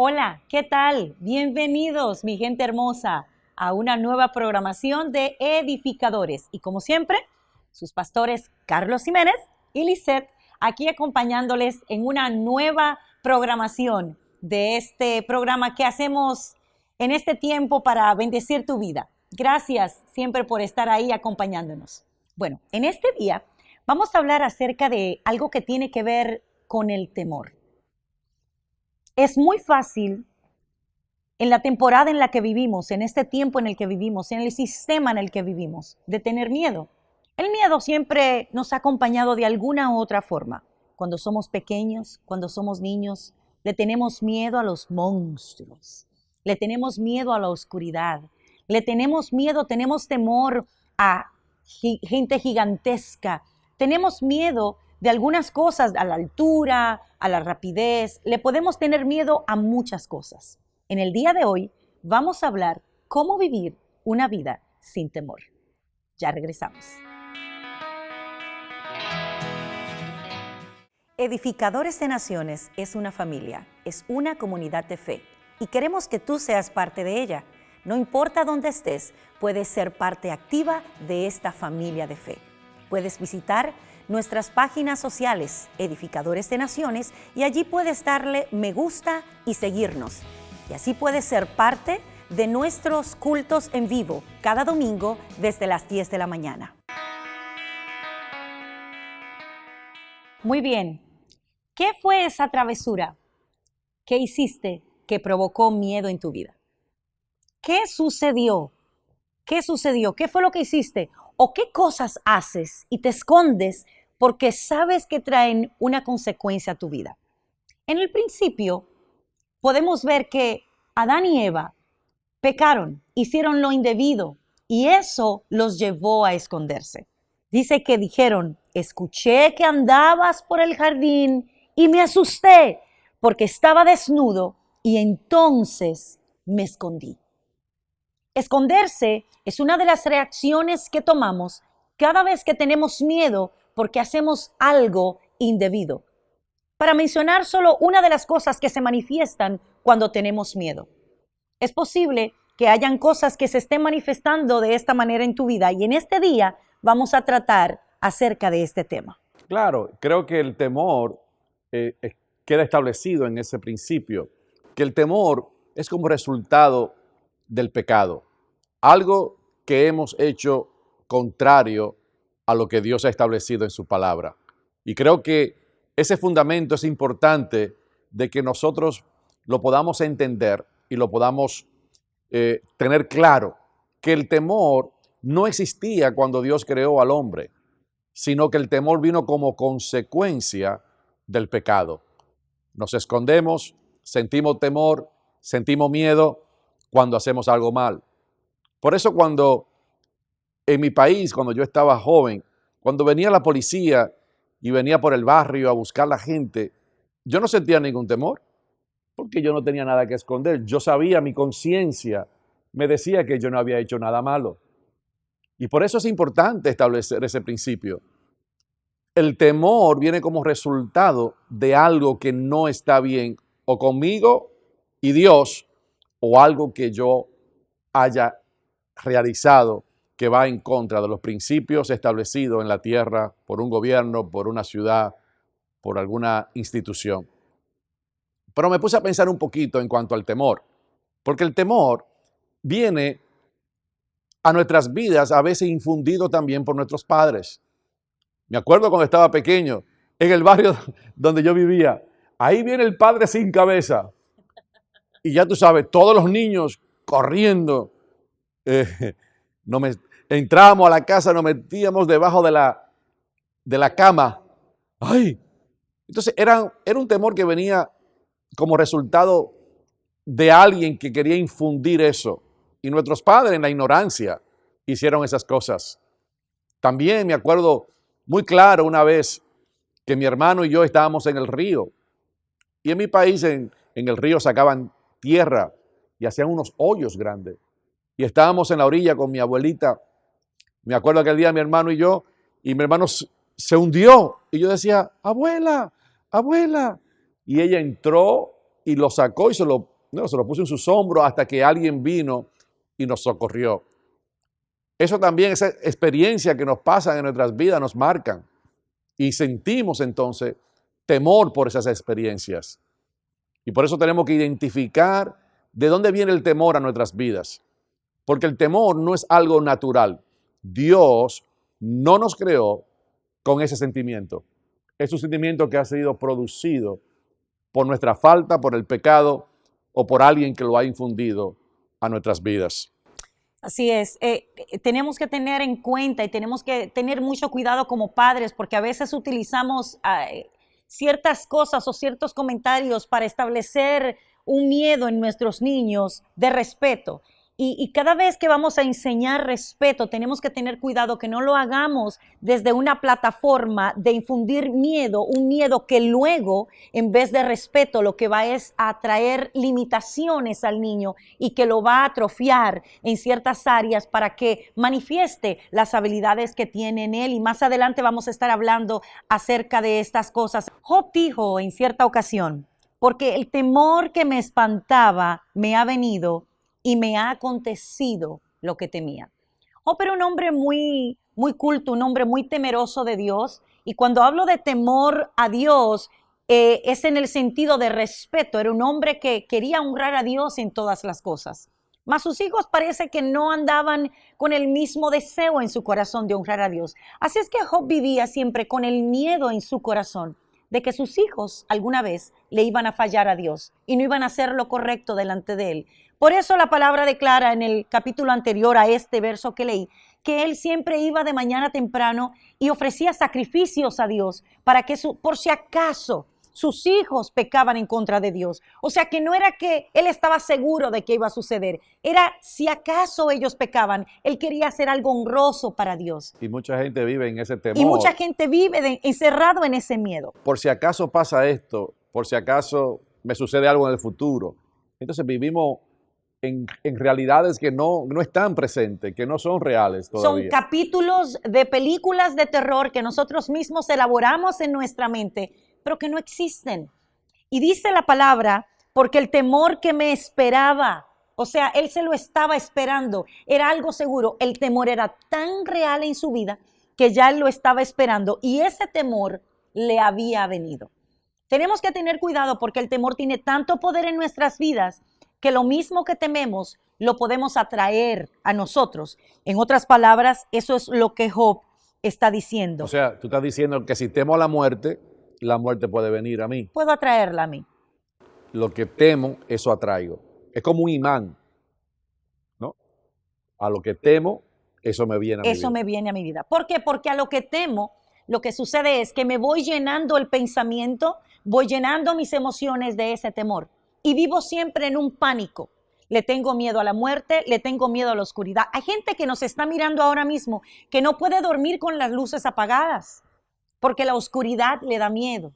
Hola, ¿qué tal? Bienvenidos, mi gente hermosa, a una nueva programación de Edificadores. Y como siempre, sus pastores Carlos Jiménez y Lisette, aquí acompañándoles en una nueva programación de este programa que hacemos en este tiempo para bendecir tu vida. Gracias siempre por estar ahí acompañándonos. Bueno, en este día vamos a hablar acerca de algo que tiene que ver con el temor. Es muy fácil en la temporada en la que vivimos, en este tiempo en el que vivimos, en el sistema en el que vivimos, de tener miedo. El miedo siempre nos ha acompañado de alguna u otra forma. Cuando somos pequeños, cuando somos niños, le tenemos miedo a los monstruos, le tenemos miedo a la oscuridad, le tenemos miedo, tenemos temor a gente gigantesca, tenemos miedo de algunas cosas, a la altura, a la rapidez, le podemos tener miedo a muchas cosas. En el día de hoy vamos a hablar cómo vivir una vida sin temor. Ya regresamos. Edificadores de Naciones es una familia, es una comunidad de fe y queremos que tú seas parte de ella. No importa dónde estés, puedes ser parte activa de esta familia de fe. Puedes visitar nuestras páginas sociales, Edificadores de Naciones, y allí puedes darle me gusta y seguirnos. Y así puedes ser parte de nuestros cultos en vivo cada domingo desde las 10 de la mañana. Muy bien. ¿Qué fue esa travesura que hiciste que provocó miedo en tu vida? ¿Qué sucedió? ¿Qué sucedió? ¿Qué fue lo que hiciste? ¿O qué cosas haces y te escondes porque sabes que traen una consecuencia a tu vida? En el principio, podemos ver que Adán y Eva pecaron, hicieron lo indebido y eso los llevó a esconderse. Dice que dijeron, escuché que andabas por el jardín y me asusté porque estaba desnudo y entonces me escondí. Esconderse es una de las reacciones que tomamos cada vez que tenemos miedo porque hacemos algo indebido. Para mencionar solo una de las cosas que se manifiestan cuando tenemos miedo. Es posible que hayan cosas que se estén manifestando de esta manera en tu vida y en este día vamos a tratar acerca de este tema. Claro, creo que el temor queda establecido en ese principio, que el temor es como resultado del pecado, algo que hemos hecho contrario a lo que Dios ha establecido en su palabra. Y creo que ese fundamento es importante de que nosotros lo podamos entender y lo podamos tener claro, que el temor no existía cuando Dios creó al hombre, sino que el temor vino como consecuencia del pecado. Nos escondemos, sentimos temor, sentimos miedo cuando hacemos algo mal. Por eso cuando en mi país, cuando yo estaba joven, cuando venía la policía y venía por el barrio a buscar a la gente, yo no sentía ningún temor, porque yo no tenía nada que esconder. Yo sabía, mi conciencia me decía que yo no había hecho nada malo. Y por eso es importante establecer ese principio. El temor viene como resultado de algo que no está bien, o conmigo y Dios, o algo que yo haya realizado que va en contra de los principios establecidos en la tierra por un gobierno, por una ciudad, por alguna institución. Pero me puse a pensar un poquito en cuanto al temor, porque el temor viene a nuestras vidas a veces infundido también por nuestros padres. Me acuerdo cuando estaba pequeño, en el barrio donde yo vivía, ahí viene el padre sin cabeza. Y ya tú sabes, todos los niños corriendo, entrábamos a la casa, nos metíamos debajo de la cama. ¡Ay! Entonces era un temor que venía como resultado de alguien que quería infundir eso. Y nuestros padres en la ignorancia hicieron esas cosas. También me acuerdo muy claro una vez que mi hermano y yo estábamos en el río. Y en mi país en el río sacaban tierra y hacían unos hoyos grandes. Y estábamos en la orilla con mi abuelita. Me acuerdo aquel día mi hermano y mi hermano se hundió. Y yo decía, abuela, abuela. Y ella entró y lo sacó y se lo No, se lo puso en sus hombros hasta que alguien vino y nos socorrió. Eso también, esa experiencia que nos pasan en nuestras vidas, nos marcan. Y sentimos entonces temor por esas experiencias. Y por eso tenemos que identificar de dónde viene el temor a nuestras vidas. Porque el temor no es algo natural. Dios no nos creó con ese sentimiento. Es un sentimiento que ha sido producido por nuestra falta, por el pecado o por alguien que lo ha infundido a nuestras vidas. Así es, tenemos que tener en cuenta y tenemos que tener mucho cuidado como padres porque a veces utilizamos ciertas cosas o ciertos comentarios para establecer un miedo en nuestros niños de respeto. Y cada vez que vamos a enseñar respeto, tenemos que tener cuidado que no lo hagamos desde una plataforma de infundir miedo, un miedo que luego, en vez de respeto, lo que va es a traer limitaciones al niño y que lo va a atrofiar en ciertas áreas para que manifieste las habilidades que tiene en él. Y más adelante vamos a estar hablando acerca de estas cosas. Job dijo en cierta ocasión, porque el temor que me espantaba me ha venido y me ha acontecido lo que temía. Job era un hombre muy culto, un hombre muy temeroso de Dios. Y cuando hablo de temor a Dios, es en el sentido de respeto. Era un hombre que quería honrar a Dios en todas las cosas. Mas sus hijos parece que no andaban con el mismo deseo en su corazón de honrar a Dios. Así es que Job vivía siempre con el miedo en su corazón de que sus hijos alguna vez le iban a fallar a Dios y no iban a hacer lo correcto delante de él. Por eso la palabra declara en el capítulo anterior a este verso que leí, que él siempre iba de mañana temprano y ofrecía sacrificios a Dios para que por si acaso sus hijos pecaban en contra de Dios. O sea que no era que él estaba seguro de que iba a suceder, era si acaso ellos pecaban, él quería hacer algo honroso para Dios. Y mucha gente vive en ese temor. Y mucha gente vive encerrado en ese miedo. Por si acaso pasa esto, por si acaso me sucede algo en el futuro. Entonces vivimos en realidades que no están presentes, que no son reales todavía. Son capítulos de películas de terror que nosotros mismos elaboramos en nuestra mente, pero que no existen. Y dice la palabra, porque el temor que me esperaba, o sea, él se lo estaba esperando, era algo seguro. El temor era tan real en su vida que ya él lo estaba esperando y ese temor le había venido. Tenemos que tener cuidado porque el temor tiene tanto poder en nuestras vidas que lo mismo que tememos lo podemos atraer a nosotros. En otras palabras, eso es lo que Job está diciendo. O sea, tú estás diciendo que si temo a la muerte puede venir a mí. Puedo atraerla a mí. Lo que temo, eso atraigo. Es como un imán, ¿no? A lo que temo, eso me viene a mi vida. Eso me viene a mi vida. ¿Por qué? Porque a lo que temo, lo que sucede es que me voy llenando el pensamiento, voy llenando mis emociones de ese temor. Y vivo siempre en un pánico. Le tengo miedo a la muerte, le tengo miedo a la oscuridad. Hay gente que nos está mirando ahora mismo que no puede dormir con las luces apagadas porque la oscuridad le da miedo.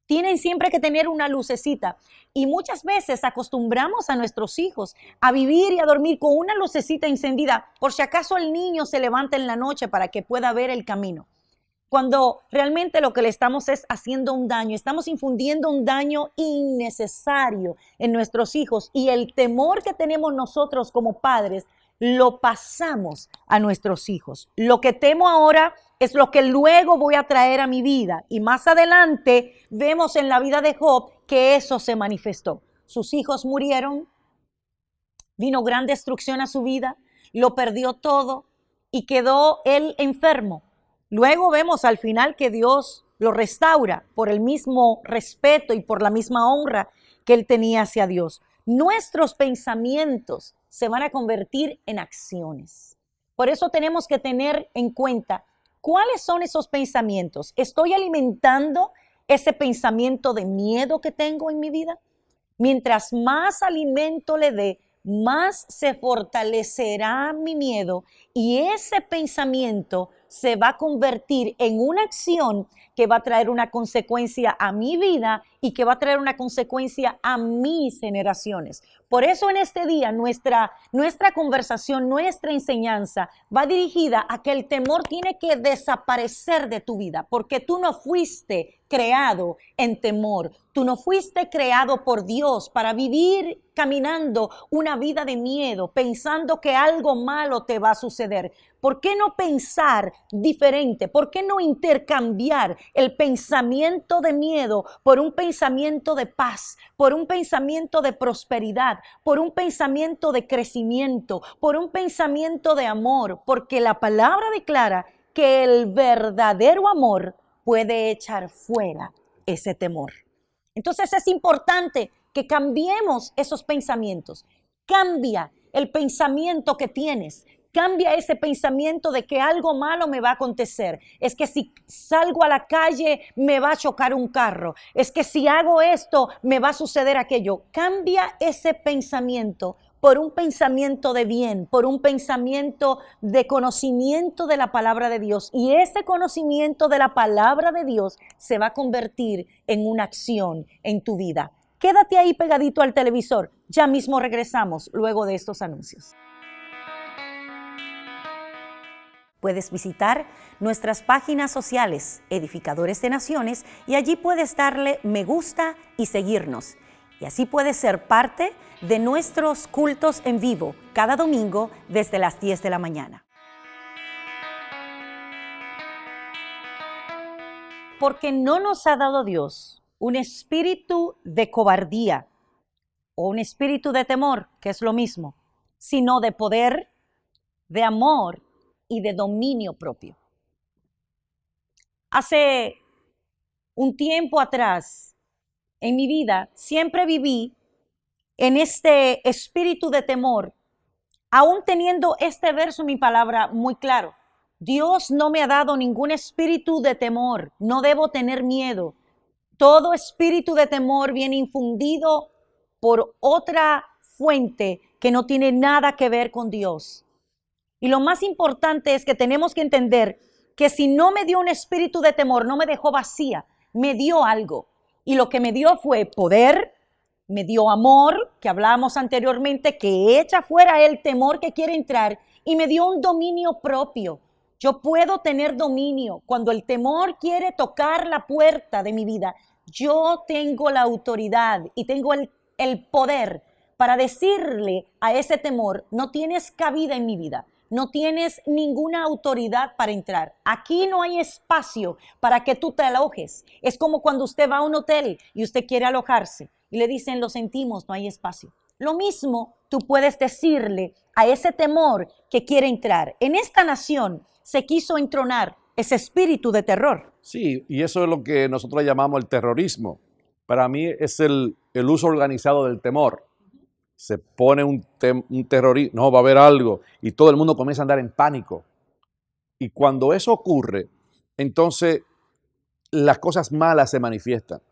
Tienen siempre que tener una lucecita y muchas veces acostumbramos a nuestros hijos a vivir y a dormir con una lucecita encendida por si acaso el niño se levanta en la noche para que pueda ver el camino. Cuando realmente lo que le estamos es haciendo un daño, estamos infundiendo un daño innecesario en nuestros hijos y el temor que tenemos nosotros como padres lo pasamos a nuestros hijos. Lo que temo ahora es lo que luego voy a traer a mi vida y más adelante vemos en la vida de Job que eso se manifestó. Sus hijos murieron, vino gran destrucción a su vida, lo perdió todo y quedó él enfermo. Luego vemos al final que Dios lo restaura por el mismo respeto y por la misma honra que él tenía hacia Dios. Nuestros pensamientos se van a convertir en acciones. Por eso tenemos que tener en cuenta cuáles son esos pensamientos. ¿Estoy alimentando ese pensamiento de miedo que tengo en mi vida? Mientras más alimento le dé, más se fortalecerá mi miedo Y ese pensamiento se va a convertir en una acción que va a traer una consecuencia a mi vida y que va a traer una consecuencia a mis generaciones. Por eso en este día nuestra conversación, nuestra enseñanza va dirigida a que el temor tiene que desaparecer de tu vida, porque tú no fuiste creado en temor. Tú no fuiste creado por Dios para vivir caminando una vida de miedo, pensando que algo malo te va a suceder. ¿Por qué no pensar diferente? ¿Por qué no intercambiar el pensamiento de miedo por un pensamiento de paz, por un pensamiento de prosperidad, por un pensamiento de crecimiento, por un pensamiento de amor? Porque la palabra declara que el verdadero amor puede echar fuera ese temor. Entonces es importante que cambiemos esos pensamientos. Cambia el pensamiento que tienes. Cambia ese pensamiento de que algo malo me va a acontecer. Es que si salgo a la calle me va a chocar un carro. Es que si hago esto me va a suceder aquello. Cambia ese pensamiento por un pensamiento de bien, por un pensamiento de conocimiento de la palabra de Dios. Y ese conocimiento de la palabra de Dios se va a convertir en una acción en tu vida. Quédate ahí pegadito al televisor. Ya mismo regresamos luego de estos anuncios. Puedes visitar nuestras páginas sociales, Edificadores de Naciones, y allí puedes darle me gusta y seguirnos. Y así puedes ser parte de nuestros cultos en vivo cada domingo desde las 10 de la mañana. Porque no nos ha dado Dios un espíritu de cobardía o un espíritu de temor, que es lo mismo, sino de poder, de amor y de dominio propio. Hace un tiempo atrás, en mi vida, siempre viví en este espíritu de temor, aún teniendo este verso en mi palabra muy claro. Dios no me ha dado ningún espíritu de temor, no debo tener miedo. Todo espíritu de temor viene infundido por otra fuente que no tiene nada que ver con Dios. Y lo más importante es que tenemos que entender que si no me dio un espíritu de temor, no me dejó vacía, me dio algo. Y lo que me dio fue poder, me dio amor, que hablábamos anteriormente, que echa fuera el temor que quiere entrar, y me dio un dominio propio. Yo puedo tener dominio cuando el temor quiere tocar la puerta de mi vida. Yo tengo la autoridad y tengo el poder para decirle a ese temor, no tienes cabida en mi vida. No tienes ninguna autoridad para entrar. Aquí no hay espacio para que tú te alojes. Es como cuando usted va a un hotel y usted quiere alojarse y le dicen, lo sentimos, no hay espacio. Lo mismo tú puedes decirle a ese temor que quiere entrar. En esta nación se quiso entronar ese espíritu de terror. Sí, y eso es lo que nosotros llamamos el terrorismo. Para mí es el uso organizado del temor. Se pone un terrorista, no, va a haber algo, y todo el mundo comienza a andar en pánico. Y cuando eso ocurre, entonces las cosas malas se manifiestan.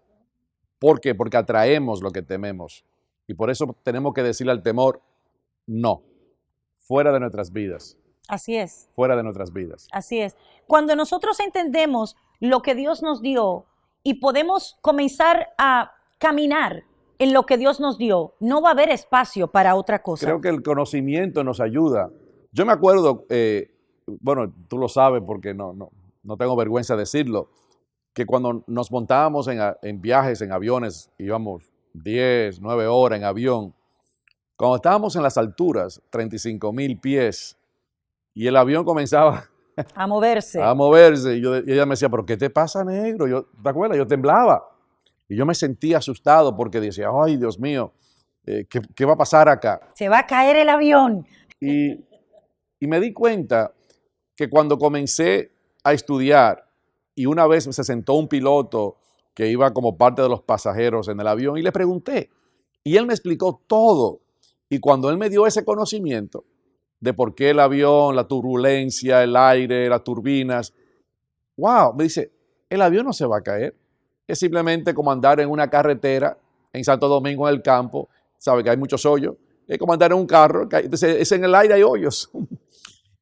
¿Por qué? Porque atraemos lo que tememos. Y por eso tenemos que decirle al temor, no, fuera de nuestras vidas. Así es. Fuera de nuestras vidas. Así es. Cuando nosotros entendemos lo que Dios nos dio y podemos comenzar a caminar en lo que Dios nos dio, no va a haber espacio para otra cosa. Creo que el conocimiento nos ayuda. Yo me acuerdo, bueno, tú lo sabes porque no tengo vergüenza de decirlo, que cuando nos montábamos en viajes, en aviones, íbamos 10, 9 horas en avión, cuando estábamos en las alturas, 35,000 pies, y el avión comenzaba a moverse, y ella me decía, ¿pero qué te pasa, negro? ¿Te acuerdas? Yo temblaba. Y yo me sentía asustado porque decía, ay, Dios mío, ¿qué va a pasar acá? Se va a caer el avión. Y me di cuenta que cuando comencé a estudiar y una vez se sentó un piloto que iba como parte de los pasajeros en el avión y le pregunté, y él me explicó todo. Y cuando él me dio ese conocimiento de por qué el avión, la turbulencia, el aire, las turbinas, wow, me dice, el avión no se va a caer. Es simplemente como andar en una carretera en Santo Domingo, en el campo, sabe que hay muchos hoyos, es como andar en un carro, entonces es en el aire hay hoyos.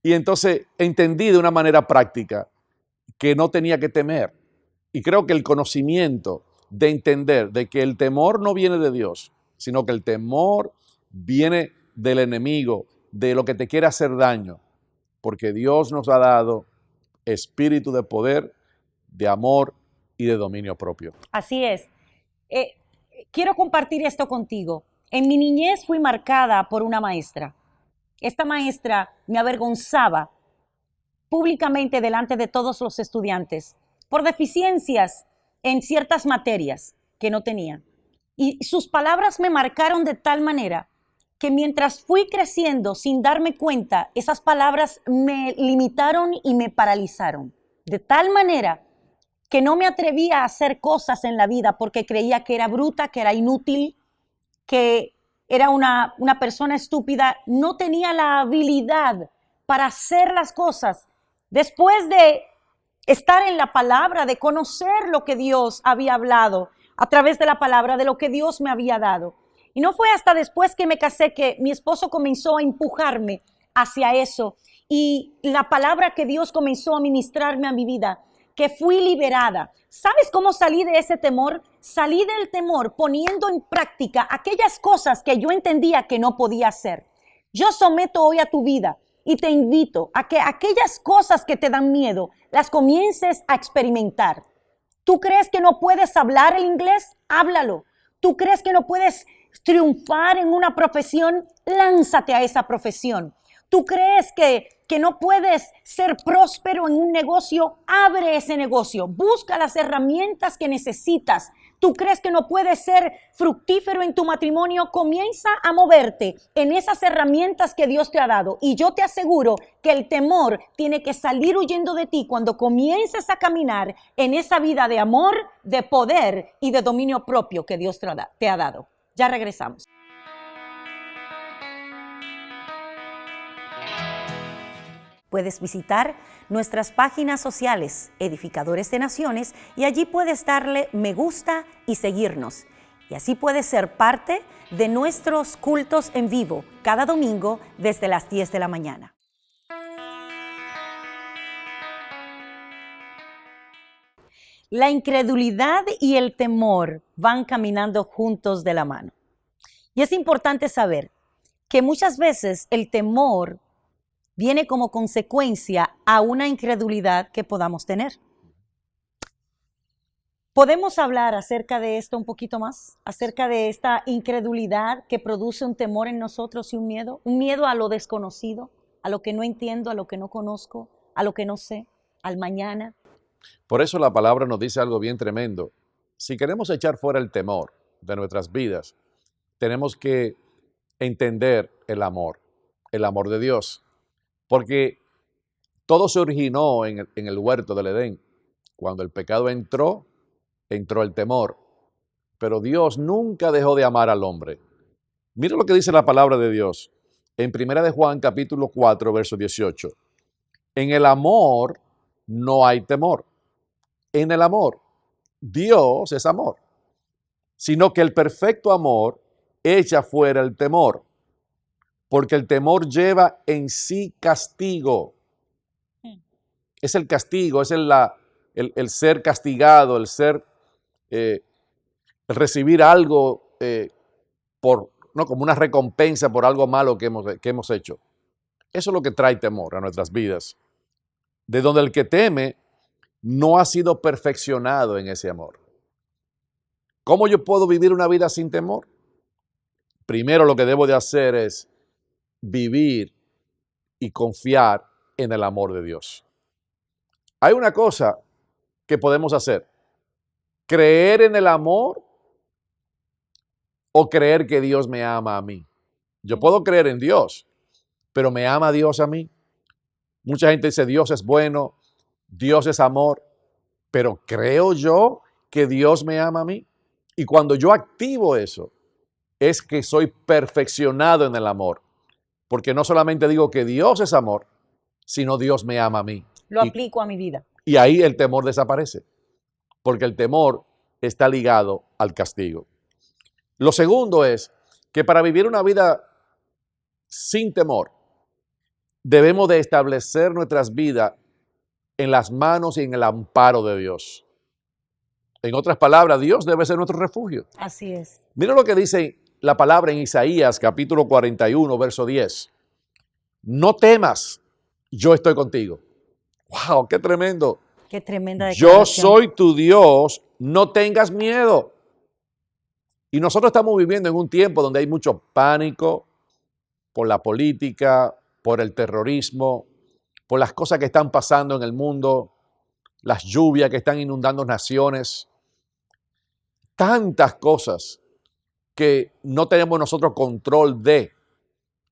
Y entonces entendí de una manera práctica que no tenía que temer. Y creo que el conocimiento de entender de que el temor no viene de Dios, sino que el temor viene del enemigo, de lo que te quiere hacer daño, porque Dios nos ha dado espíritu de poder, de amor y de dominio propio. Así es. Eh, Quiero compartir esto contigo. En mi niñez fui marcada por una maestra. Esta maestra me avergonzaba públicamente delante de todos los estudiantes por deficiencias en ciertas materias que no tenía. Y sus palabras me marcaron de tal manera que mientras fui creciendo sin darme cuenta, esas palabras me limitaron y me paralizaron. De tal manera que no me atrevía a hacer cosas en la vida porque creía que era bruta, que era inútil, que era una persona estúpida. No tenía la habilidad para hacer las cosas. Después de estar en la palabra, de conocer lo que Dios había hablado a través de la palabra, de lo que Dios me había dado. Y no fue hasta después que me casé que mi esposo comenzó a empujarme hacia eso. Y la palabra que Dios comenzó a ministrarme a mi vida, que fui liberada. ¿Sabes cómo salí de ese temor? Salí del temor poniendo en práctica aquellas cosas que yo entendía que no podía hacer. Yo someto hoy a tu vida y te invito a que aquellas cosas que te dan miedo las comiences a experimentar. ¿Tú crees que no puedes hablar el inglés? Háblalo. ¿Tú crees que no puedes triunfar en una profesión? Lánzate a esa profesión. ¿Tú crees que no puedes ser próspero en un negocio? Abre ese negocio. Busca las herramientas que necesitas. ¿Tú crees que no puedes ser fructífero en tu matrimonio? Comienza a moverte en esas herramientas que Dios te ha dado. Y yo te aseguro que el temor tiene que salir huyendo de ti cuando comiences a caminar en esa vida de amor, de poder y de dominio propio que Dios te ha dado. Ya regresamos. Puedes visitar nuestras páginas sociales, Edificadores de Naciones, y allí puedes darle me gusta y seguirnos. Y así puedes ser parte de nuestros cultos en vivo cada domingo desde las 10 de la mañana. La incredulidad y el temor van caminando juntos de la mano. Y es importante saber que muchas veces el temor viene como consecuencia a una incredulidad que podamos tener. ¿Podemos hablar acerca de esto un poquito más? Acerca de esta incredulidad que produce un temor en nosotros y un miedo a lo desconocido, a lo que no entiendo, a lo que no conozco, a lo que no sé, al mañana. Por eso la palabra nos dice algo bien tremendo. Si queremos echar fuera el temor de nuestras vidas, tenemos que entender el amor de Dios. Porque todo se originó en el huerto del Edén. Cuando el pecado entró el temor. Pero Dios nunca dejó de amar al hombre. Mira lo que dice la palabra de Dios en 1 de Juan capítulo 4, verso 18. En el amor no hay temor. En el amor, Dios es amor. Sino que el perfecto amor echa fuera el temor. Porque el temor lleva en sí castigo. Es el castigo, es el ser castigado, el recibir algo como una recompensa por algo malo que hemos hecho. Eso es lo que trae temor a nuestras vidas. De donde el que teme no ha sido perfeccionado en ese amor. ¿Cómo yo puedo vivir una vida sin temor? Primero lo que debo de hacer es vivir y confiar en el amor de Dios. Hay una cosa que podemos hacer: creer en el amor o creer que Dios me ama a mí. Yo puedo creer en Dios, pero ¿me ama Dios a mí? Mucha gente dice Dios es bueno, Dios es amor, pero ¿creo yo que Dios me ama a mí? Y cuando yo activo eso, es que soy perfeccionado en el amor. Porque no solamente digo que Dios es amor, sino Dios me ama a mí. Lo aplico a mi vida. Y ahí el temor desaparece. Porque el temor está ligado al castigo. Lo segundo es que para vivir una vida sin temor, debemos de establecer nuestras vidas en las manos y en el amparo de Dios. En otras palabras, Dios debe ser nuestro refugio. Así es. Mira lo que dice la palabra en Isaías capítulo 41, verso 10. No temas, yo estoy contigo. ¡Wow! ¡Qué tremendo! Qué tremenda Yo declaración. soy tu Dios, no tengas miedo. Y nosotros estamos viviendo en un tiempo donde hay mucho pánico por la política, por el terrorismo, por las cosas que están pasando en el mundo, las lluvias que están inundando naciones, tantas cosas que no tenemos nosotros control de,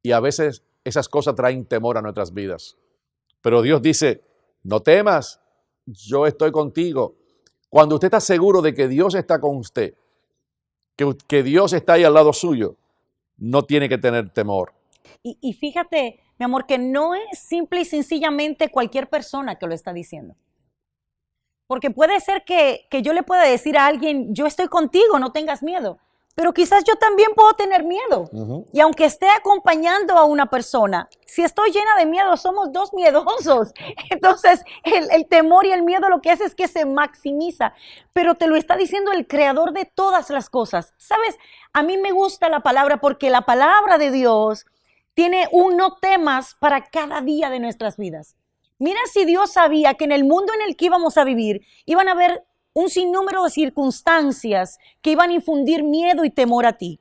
y a veces esas cosas traen temor a nuestras vidas. Pero Dios dice, no temas, yo estoy contigo. Cuando usted está seguro de que Dios está con usted, que Dios está ahí al lado suyo, no tiene que tener temor. Y fíjate, mi amor, que no es simple y sencillamente cualquier persona que lo está diciendo. Porque puede ser que yo le pueda decir a alguien, yo estoy contigo, no tengas miedo. Pero quizás yo también puedo tener miedo. Y aunque esté acompañando a una persona, si estoy llena de miedo, somos dos miedosos. Entonces, el temor y el miedo lo que hace es que se maximiza. Pero te lo está diciendo el creador de todas las cosas. ¿Sabes? A mí me gusta la palabra porque la palabra de Dios tiene un no temas para cada día de nuestras vidas. Mira si Dios sabía que en el mundo en el que íbamos a vivir iban a haber un sinnúmero de circunstancias que iban a infundir miedo y temor a ti.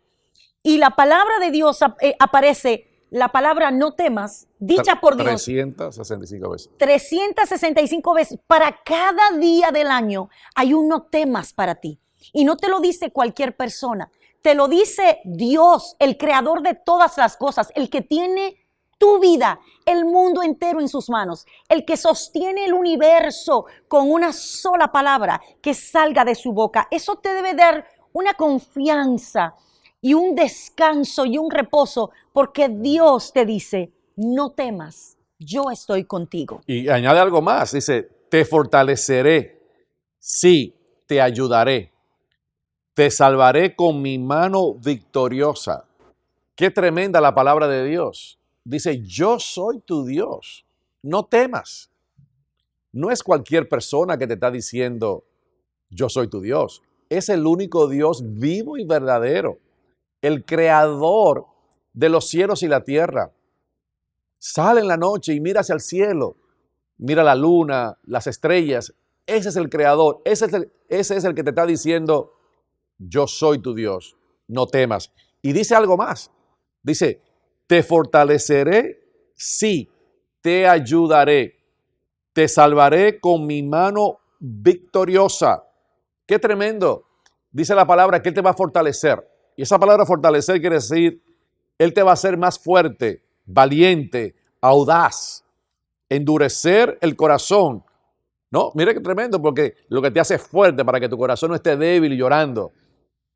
Y la palabra de Dios aparece, la palabra no temas, dicha por Dios. 365 veces. 365 veces. Para cada día del año hay un no temas para ti. Y no te lo dice cualquier persona. Te lo dice Dios, el creador de todas las cosas, el que tiene tu vida, el mundo entero en sus manos, el que sostiene el universo con una sola palabra que salga de su boca. Eso te debe dar una confianza y un descanso y un reposo, porque Dios te dice, no temas, yo estoy contigo. Y añade algo más, dice, te fortaleceré, sí, te ayudaré, te salvaré con mi mano victoriosa. Qué tremenda la palabra de Dios. Dice, yo soy tu Dios, no temas. No es cualquier persona que te está diciendo, yo soy tu Dios. Es el único Dios vivo y verdadero, el creador de los cielos y la tierra. Sale en la noche y mira hacia el cielo, mira la luna, las estrellas. Ese es el creador, ese es el que te está diciendo, yo soy tu Dios, no temas. Y dice algo más, dice, te fortaleceré, sí, te ayudaré, te salvaré con mi mano victoriosa. Qué tremendo. Dice la palabra que Él te va a fortalecer. Y esa palabra fortalecer quiere decir, Él te va a hacer más fuerte, valiente, audaz, endurecer el corazón. No, mire qué tremendo, porque lo que te hace fuerte para que tu corazón no esté débil y llorando.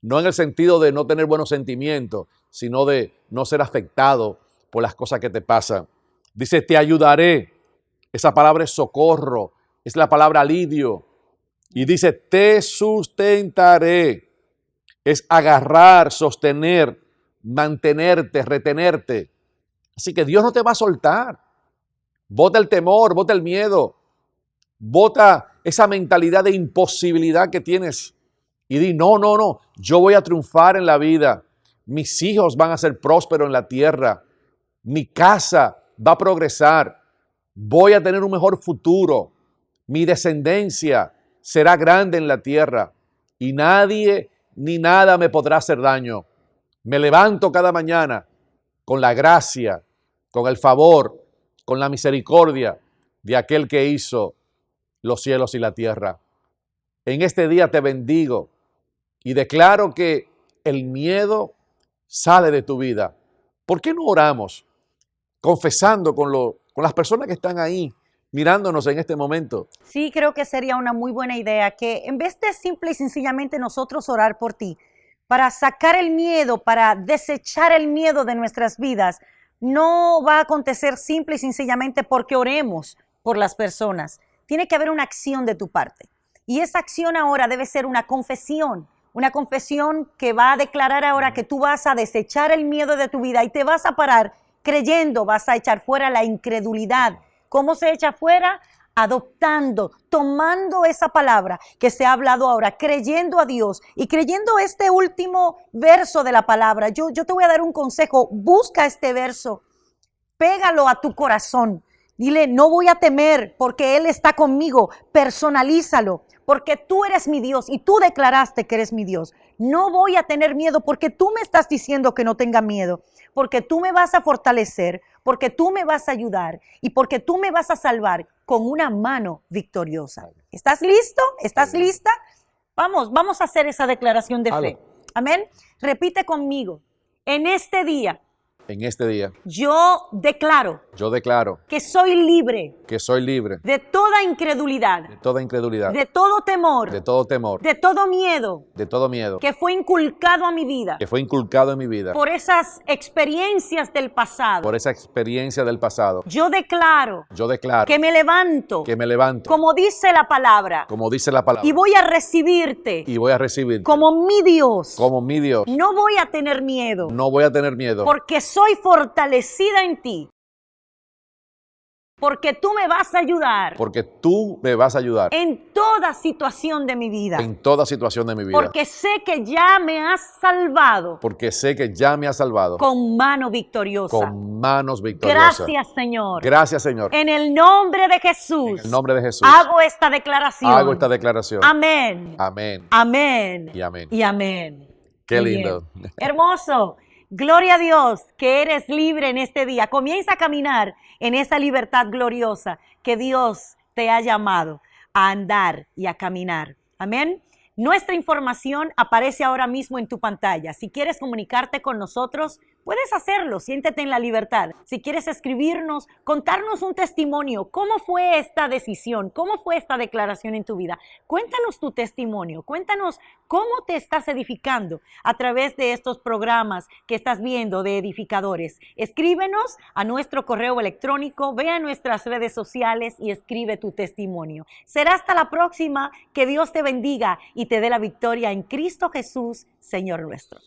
No en el sentido de no tener buenos sentimientos, sino de no ser afectado por las cosas que te pasan. Dice, te ayudaré. Esa palabra es socorro, es la palabra alivio. Y dice, te sustentaré. Es agarrar, sostener, mantenerte, retenerte. Así que Dios no te va a soltar. Bota el temor, bota el miedo. Bota esa mentalidad de imposibilidad que tienes. Y di, no, yo voy a triunfar en la vida. Mis hijos van a ser prósperos en la tierra. Mi casa va a progresar. Voy a tener un mejor futuro. Mi descendencia será grande en la tierra. Y nadie ni nada me podrá hacer daño. Me levanto cada mañana con la gracia, con el favor, con la misericordia de aquel que hizo los cielos y la tierra. En este día te bendigo. Y declaro que el miedo sale de tu vida. ¿Por qué no oramos confesando con las personas que están ahí mirándonos en este momento? Sí, creo que sería una muy buena idea que en vez de simple y sencillamente nosotros orar por ti, para sacar el miedo, para desechar el miedo de nuestras vidas, no va a acontecer simple y sencillamente porque oremos por las personas. Tiene que haber una acción de tu parte. Y esa acción ahora debe ser una confesión que va a declarar ahora que tú vas a desechar el miedo de tu vida y te vas a parar creyendo vas a echar fuera la incredulidad. ¿Cómo se echa fuera? Adoptando, tomando esa palabra que se ha hablado ahora, creyendo a Dios y creyendo este último verso de la palabra. Yo te voy a dar un consejo, busca este verso, pégalo a tu corazón. Dile, no voy a temer porque Él está conmigo. Personalízalo, porque tú eres mi Dios y tú declaraste que eres mi Dios. No voy a tener miedo porque tú me estás diciendo que no tenga miedo, porque tú me vas a fortalecer, porque tú me vas a ayudar y porque tú me vas a salvar con una mano victoriosa. ¿Estás listo? ¿Estás lista? Vamos a hacer esa declaración de fe. Amén. Repite conmigo. En este día, yo declaro que soy libre de toda incredulidad, de todo temor, de todo miedo que fue inculcado a mi vida por esas experiencias del pasado. Yo declaro que me levanto como dice la palabra y voy a recibirte como mi Dios. No voy a tener miedo porque soy fortalecida en ti. Porque tú me vas a ayudar. En toda situación de mi vida. Porque sé que ya me has salvado. Con mano victoriosa. Gracias, Señor. En el nombre de Jesús. Hago esta declaración. Amén. Amén. Y amén. Qué lindo. Hermoso. Gloria a Dios que eres libre en este día. Comienza a caminar en esa libertad gloriosa que Dios te ha llamado a andar y a caminar. Amén. Nuestra información aparece ahora mismo en tu pantalla. Si quieres comunicarte con nosotros, puedes hacerlo. Siéntete en la libertad. Si quieres escribirnos, contarnos un testimonio. ¿Cómo fue esta decisión? ¿Cómo fue esta declaración en tu vida? Cuéntanos tu testimonio. Cuéntanos cómo te estás edificando a través de estos programas que estás viendo de edificadores. Escríbenos a nuestro correo electrónico, ve a nuestras redes sociales y escribe tu testimonio. Será hasta la próxima. Que Dios te bendiga y te dé la victoria en Cristo Jesús, Señor nuestro.